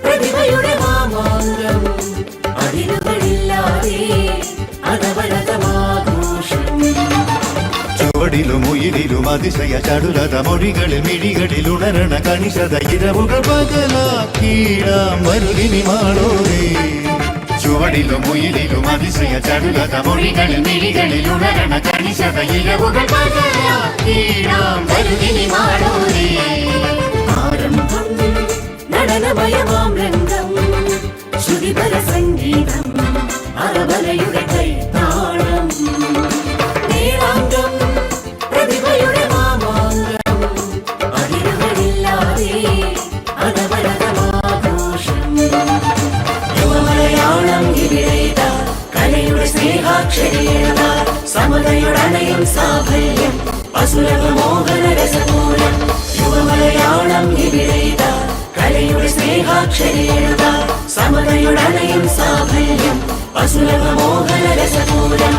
പ്രതിഭയുടെ മാമാങ്കം അതിരുകളില്ലാതെ അനവരതമാഘോഷം. ചുവടിലും ഉയിരിലും അതിശയ ചടുലത മൊഴികളിൽ മിഴികളിൽ ഉണരണ കണിശത ഇരവുകൾ പകലാക്കീടാം വരുതിനി മാളോരേ. ചുവടിലും ഉയിരിലും അതിശയ ചടുലത മൊഴികളിൽ മിഴികളിൽ ഉണരണ കണിശത ഇരവുകൾ പകലാക്കീടാം വരുതിനി മാളോരേ. ആരംഭം നടനമയമാം രംഗം ശ്രുതിപര സംഗീതം അറബലയുടെ കൈത്താളം. നേരാംഗം പ്രതിഭയുടെ മാമാങ്കം അതിരുകളില്ലാതെ അനവരതമാഘോഷം. യുവമലയാളം ഇവിടെയിത കലയുടെ സ്നേഹാക്ഷരിയത സമതയുടനയും സാഫല്യം അസുലഭ മോഹന രസപൂരം. യുവമലയാളം ഇവിടെയിത കലയുടെ സ്നേഹാക്ഷരിയത സമതയുടനയും സാഫല്യം അസുലഭ മോഹന രസപൂരം.